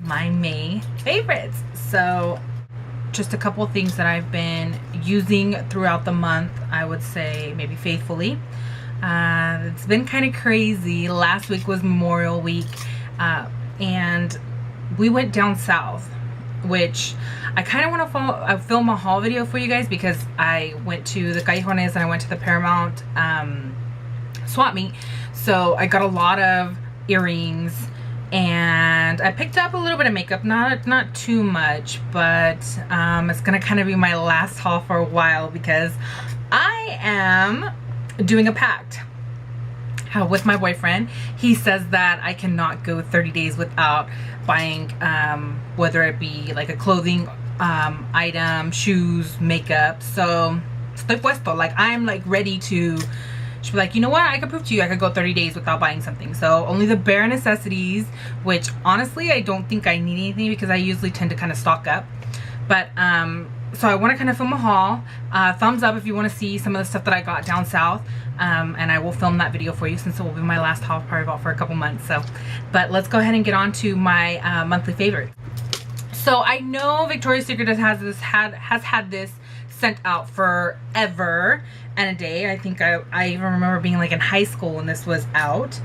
my May favorites. So just a couple of things that I've been using throughout the month, I would say maybe faithfully. It's been kind of crazy. Last week was Memorial Week, and we went down south, which I kind of want to film a haul video for you guys, because I went to the Callejones and I went to the Paramount swap meet. So I got a lot of earrings, and I picked up a little bit of makeup, not too much, but it's gonna kind of be my last haul for a while, because I am doing a pact with my boyfriend. He says that I cannot go 30 days without buying whether it be like a clothing item, shoes, makeup. So estoy puesto, like I'm like ready to. She'd be like, you know what, I could prove to you I could go 30 days without buying something. So only the bare necessities, which honestly I don't think I need anything, because I usually tend to kind of stock up. But so I want to kind of film a haul. Thumbs up if you want to see some of the stuff that I got down south, and I will film that video for you, since it will be my last haul probably about for a couple months. So but let's go ahead and get on to my monthly favorites. So I know Victoria's Secret has had this sent out forever and a day. I think I even remember being like in high school when this was out,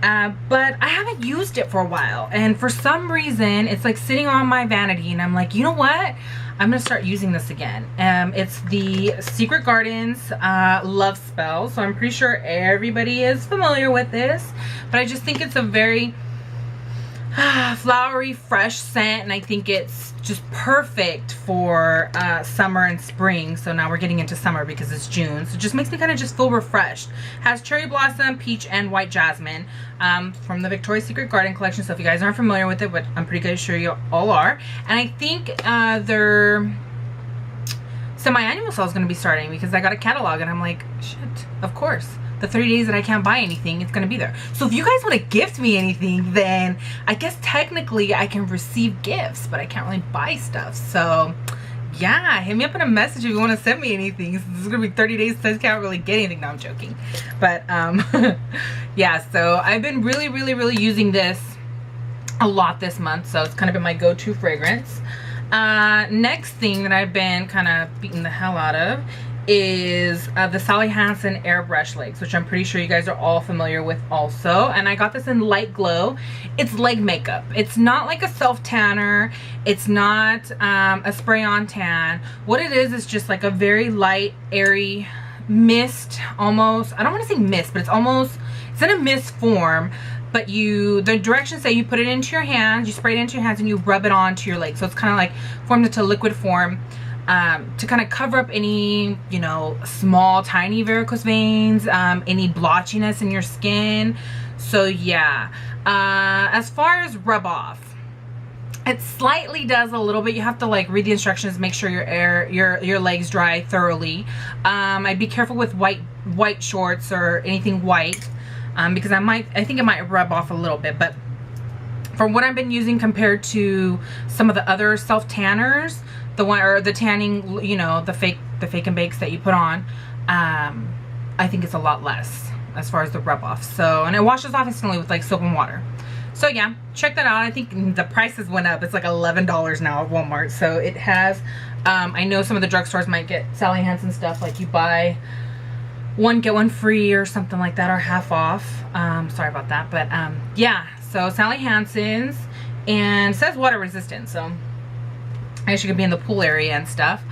but I haven't used it for a while, and for some reason it's like sitting on my vanity, and I'm like, you know what, I'm gonna start using this again. It's the Secret Gardens Love Spell. So I'm pretty sure everybody is familiar with this, but I just think it's a very flowery, fresh scent, and I think it's just perfect for summer and spring. So now we're getting into summer because it's June, so it just makes me kind of just feel refreshed. Has cherry blossom, peach, and white jasmine from the Victoria's Secret Garden collection. So if you guys aren't familiar with it, but I'm pretty good sure you all are, and I think their semi-annual sale is going to be starting, because I got a catalog and I'm like, shit, of course. The 30 days that I can't buy anything, it's gonna be there. So if you guys want to gift me anything, then I guess technically I can receive gifts, but I can't really buy stuff. So yeah, hit me up in a message if you want to send me anything. This is gonna be 30 days, so I can't really get anything. No, I'm joking. But yeah, so I've been really using this a lot this month, so it's kind of been my go-to fragrance. Next thing that I've been kind of beating the hell out of is the Sally Hansen airbrush legs, which I'm pretty sure you guys are all familiar with also. And I got this in light glow. It's leg makeup. It's not like a self tanner. It's not a spray on tan. What it is just like a very light, airy mist almost. I don't want to say mist, but it's in a mist form. But the directions say you put it into your hands, you spray it into your hands, and you rub it onto your legs. So it's kind of like formed into liquid form. To kind of cover up any, you know, small tiny varicose veins, any blotchiness in your skin. So yeah, as far as rub off, it slightly does a little bit. You have to like read the instructions, make sure your legs dry thoroughly. I'd be careful with white shorts or anything white, because I think it might rub off a little bit. But from what I've been using compared to some of the other self tanners, the tanning, you know, the fake and bakes that you put on, I think it's a lot less as far as the rub off. So, and it washes off instantly with like soap and water. So yeah, check that out. I think the prices went up. It's like $11 now at Walmart. So it has, I know some of the drugstores might get Sally Hansen stuff, like you buy one get one free or something like that, or half off. Sorry about that, but yeah, so Sally Hansen's, and it says water resistant, so I guess you could be in the pool area and stuff.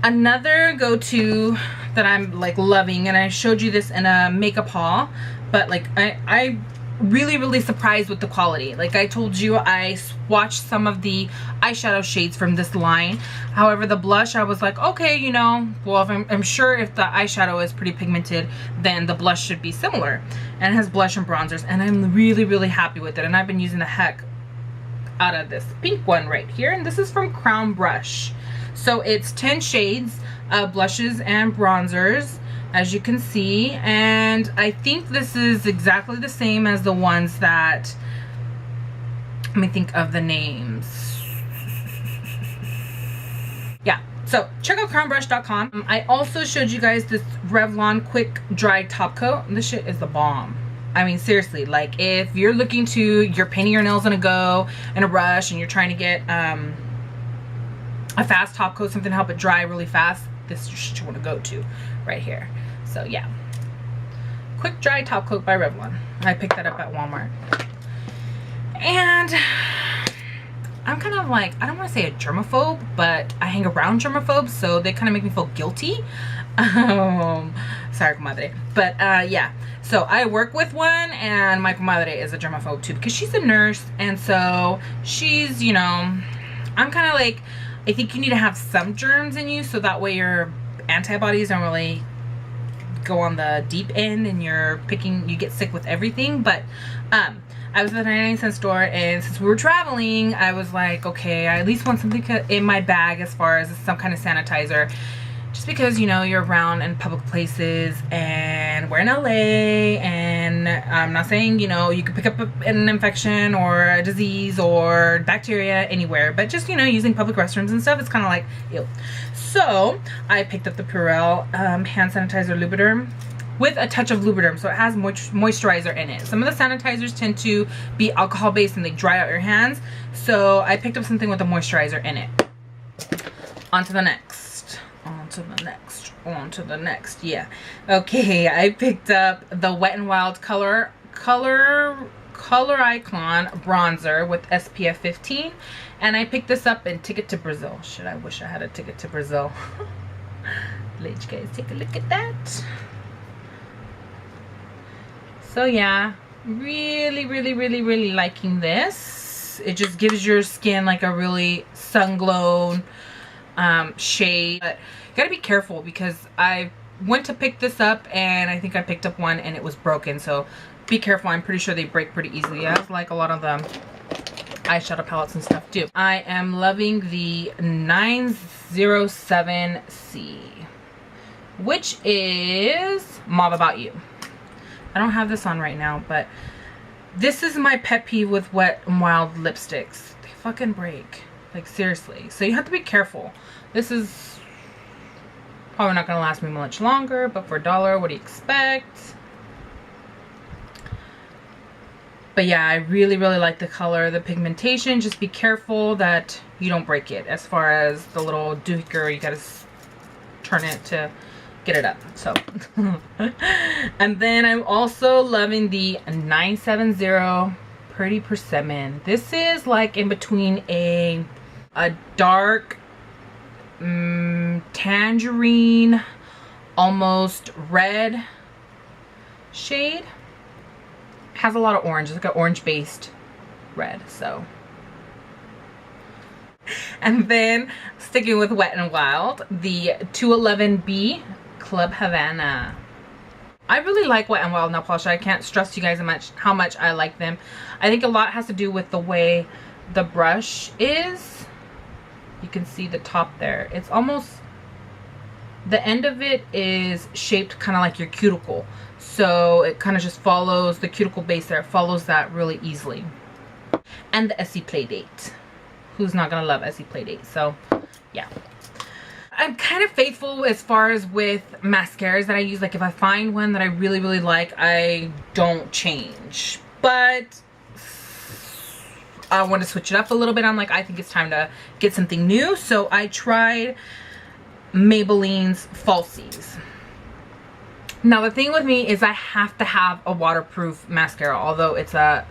Another go-to that I'm like loving, and I showed you this in a makeup haul, but like I really surprised with the quality. Like I told you, I swatched some of the eyeshadow shades from this line. However, the blush, I was like, okay, you know, well, if I'm sure if the eyeshadow is pretty pigmented, then the blush should be similar. And it has blush and bronzers, and I'm really happy with it. And I've been using the heck out of this pink one right here, and this is from Crown Brush. So it's 10 shades of blushes and bronzers, as you can see, and I think this is exactly the same as the ones that, let me think of the names. Yeah, so check out crownbrush.com. I also showed you guys this Revlon Quick Dry Top Coat, and this shit is the bomb. I mean, seriously, like if you're looking to, you're painting your nails in a go, in a rush, and you're trying to get a fast top coat, something to help it dry really fast, this is what you want to go to right here. So yeah, quick dry top coat by Revlon. I picked that up at Walmart. And I'm kind of like, I don't want to say a germaphobe, but I hang around germaphobes, so they kind of make me feel guilty. Sorry, comadre. But yeah, so I work with one, and my comadre is a germaphobe too, because she's a nurse, and so she's, you know, I'm kind of like, I think you need to have some germs in you, so that way your antibodies don't really go on the deep end, and you get sick with everything. But I was at a 99-cent store, and since we were traveling, I was like, okay, I at least want something in my bag as far as some kind of sanitizer. Just because, you know, you're around in public places, and we're in LA, and I'm not saying, you know, you could pick up an infection or a disease or bacteria anywhere, but just, you know, using public restrooms and stuff, it's kind of like, ew. So I picked up the Purell hand sanitizer Lubriderm with a touch of Lubriderm, so it has moisturizer in it. Some of the sanitizers tend to be alcohol based and they dry out your hands, so I picked up something with a moisturizer in it. On to the next. On to the next. Yeah, okay, I picked up the Wet n Wild color icon bronzer with SPF 15, and I picked this up in Ticket to Brazil. Shit, I wish I had a ticket to Brazil. Let you guys take a look at that. So yeah, really liking this. It just gives your skin like a really sun glow shade. But you gotta be careful, because I went to pick this up and I think I picked up one and it was broken, so be careful. I'm pretty sure they break pretty easily, as like a lot of the eyeshadow palettes and stuff do. I am loving the 907C, which is Mauve About You. I don't have this on right now, but this is my pet peeve with Wet n Wild lipsticks. They fucking break. Like, seriously. So you have to be careful. This is probably not going to last me much longer, but for $1, what do you expect? But yeah, I really like the color, the pigmentation. Just be careful that you don't break it. As far as the little doohickey, you got to turn it to get it up. So and then I'm also loving the 970 Pretty Persimmon. This is like in between a dark tangerine, almost red shade. Has a lot of orange. It's like an orange based red. So, and then sticking with Wet n Wild, the 211B Club Havana. I really like Wet n Wild nail polish. I can't stress to you guys how much I like them. I think a lot has to do with the way the brush is. You can see the top there. It's almost, the end of it is shaped kind of like your cuticle. So it kind of just follows the cuticle base there. It follows that really easily. And the Essie Playdate. Who's not going to love Essie Playdate? So, yeah. I'm kind of faithful as far as with mascaras that I use. Like if I find one that I really like, I don't change. But I want to switch it up a little bit. I'm like, I think it's time to get something new. So I tried Maybelline's Falsies. Now the thing with me is I have to have a waterproof mascara, although it's a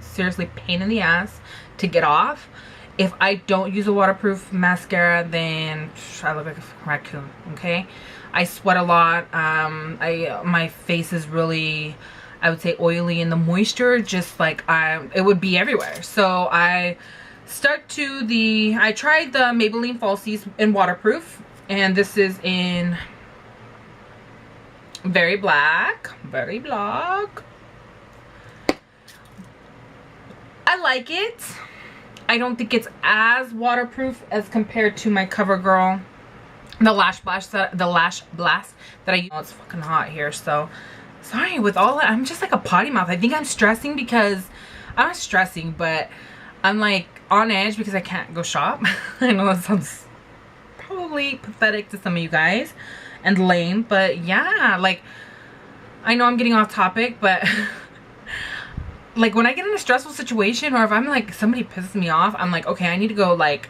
seriously pain in the ass to get off. If I don't use a waterproof mascara, then I look like a raccoon, okay? I sweat a lot. My face is really, I would say, oily, and the moisture just like it would be everywhere. So I stuck to I tried the Maybelline Falsies in waterproof, and this is in very black. I like it. I don't think it's as waterproof as compared to my CoverGirl, the Lash Blast that I use. Oh, it's fucking hot here, so sorry with all that. I'm just like a potty mouth. I think I'm stressing because I'm not stressing, but I'm like on edge because I can't go shop. I know that sounds probably pathetic to some of you guys and lame, but yeah, like I know I'm getting off topic, but like when I get in a stressful situation, or if I'm like somebody pisses me off, I'm like, okay, I need to go like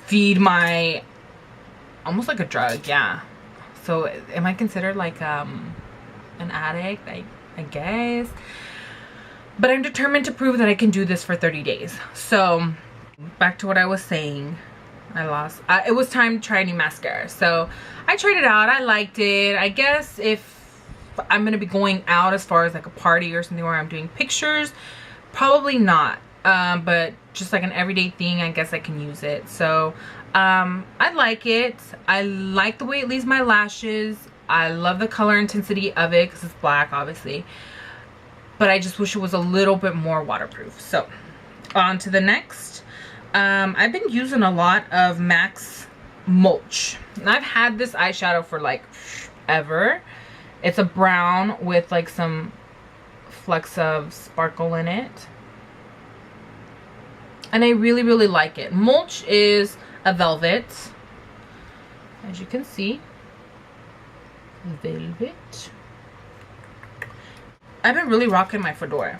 feed my, almost like a drug. Yeah. So am I considered like an addict? I guess. But I'm determined to prove that I can do this for 30 days. So back to what I was saying. It was time to try a new mascara. So I tried it out. I liked it. I guess if I'm gonna be going out as far as like a party or something where I'm doing pictures, probably not. But just like an everyday thing, I guess I can use it. So I like it. I like the way it leaves my lashes. I love the color intensity of it because it's black, obviously. But I just wish it was a little bit more waterproof. So on to the next. I've been using a lot of MAC's Mulch. And I've had this eyeshadow for like ever. It's a brown with like some flecks of sparkle in it. And I really, really like it. Mulch is a velvet. As you can see. Velvet. I've been really rocking my fedora.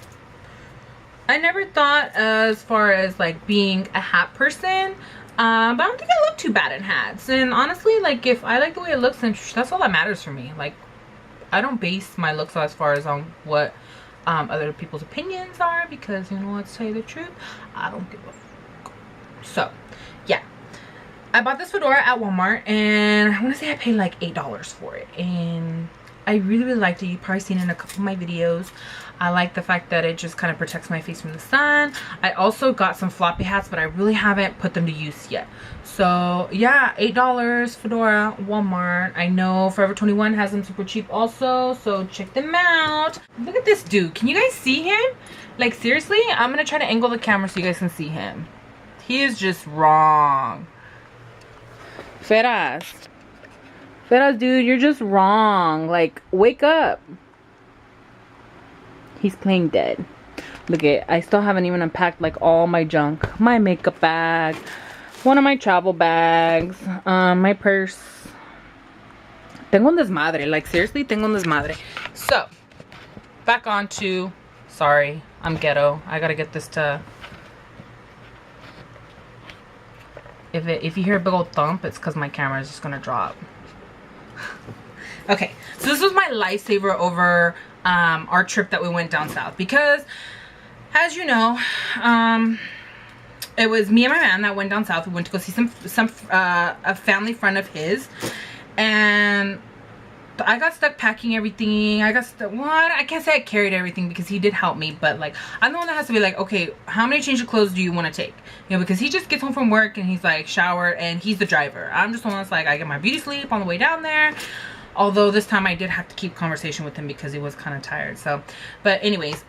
I never thought as far as like being a hat person, but I don't think I look too bad in hats. And honestly, like if I like the way it looks, then that's all that matters for me. Like I don't base my looks as far as on what other people's opinions are, because you know, let's tell you the truth, I don't give a fuck. So yeah, I bought this fedora at Walmart, and I want to say I paid like $8 for it, and I really, really liked it. You've probably seen it in a couple of my videos. I like the fact that it just kind of protects my face from the sun. I also got some floppy hats, but I really haven't put them to use yet. So yeah, $8 fedora, Walmart. I know Forever 21 has them super cheap also, so check them out. Look at this dude. Can you guys see him? Like seriously, I'm gonna try to angle the camera so you guys can see him. He is just wrong. Feras, dude, you're just wrong. Like, wake up. He's playing dead. Look at, I still haven't even unpacked like all my junk. My makeup bag, one of my travel bags, my purse. Tengo un desmadre. Like seriously, tengo un desmadre. So, back on to, sorry, I'm ghetto. I gotta get this to, if you hear a big old thump, it's because my camera is just gonna drop. Okay, so this was my lifesaver over our trip that we went down south, because as you know, it was me and my man that went down south. We went to go see a family friend of his, and I got stuck packing everything. I got stuck, well, I can't say I carried everything because he did help me, but like I'm the one that has to be like, okay, how many change of clothes do you want to take? You know, because he just gets home from work and he's like showered and he's the driver. I'm just the one that's like, I get my beauty sleep on the way down there. Although this time I did have to keep conversation with him because he was kind of tired. So, but anyways,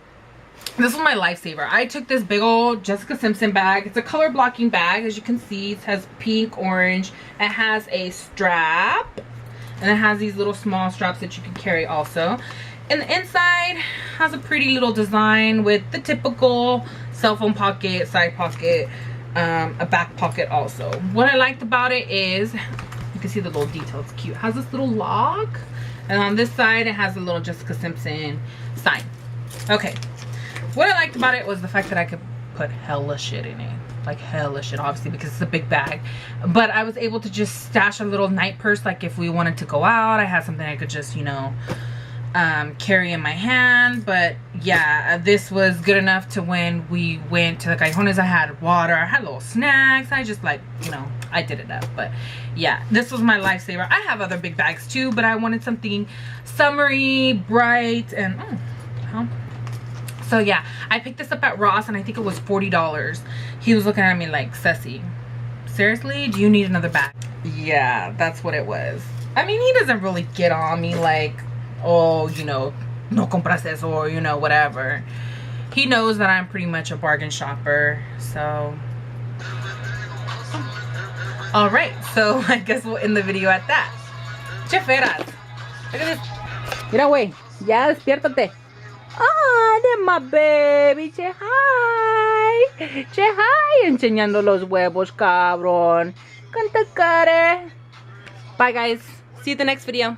this was my lifesaver. I took this big old Jessica Simpson bag. It's a color blocking bag, as you can see. It has pink, orange. It has a strap, and it has these little small straps that you can carry also. And the inside has a pretty little design with the typical cell phone pocket, side pocket, a back pocket also. What I liked about it is, you can see the little detail, it's cute. It has this little lock, and on this side it has a little Jessica Simpson sign. Okay, what I liked about it was the fact that I could put hella shit in it. Like hella shit, obviously, because it's a big bag. But I was able to just stash a little night purse, like if we wanted to go out, I had something I could just, you know, carry in my hand. But yeah, this was good enough to when we went to the Callejones, I had water, I had little snacks, I just like, you know, I did it up. But yeah, this was my lifesaver. I have other big bags too, but I wanted something summery, bright, and so yeah, I picked this up at Ross, and I think it was $40. He was looking at me like, Ceci, seriously, do you need another bag? Yeah, that's what it was. I mean, he doesn't really get on me like, oh, you know, no compras eso, or, you know, whatever. He knows that I'm pretty much a bargain shopper, so. All right, so I guess we'll end the video at that. Che feras. Look at this. Mira, güey, ya despiértate. Ah, de my baby. Che hi. Che hi. Enseñando los huevos, cabrón. Canta care. Bye, guys. See you in the next video.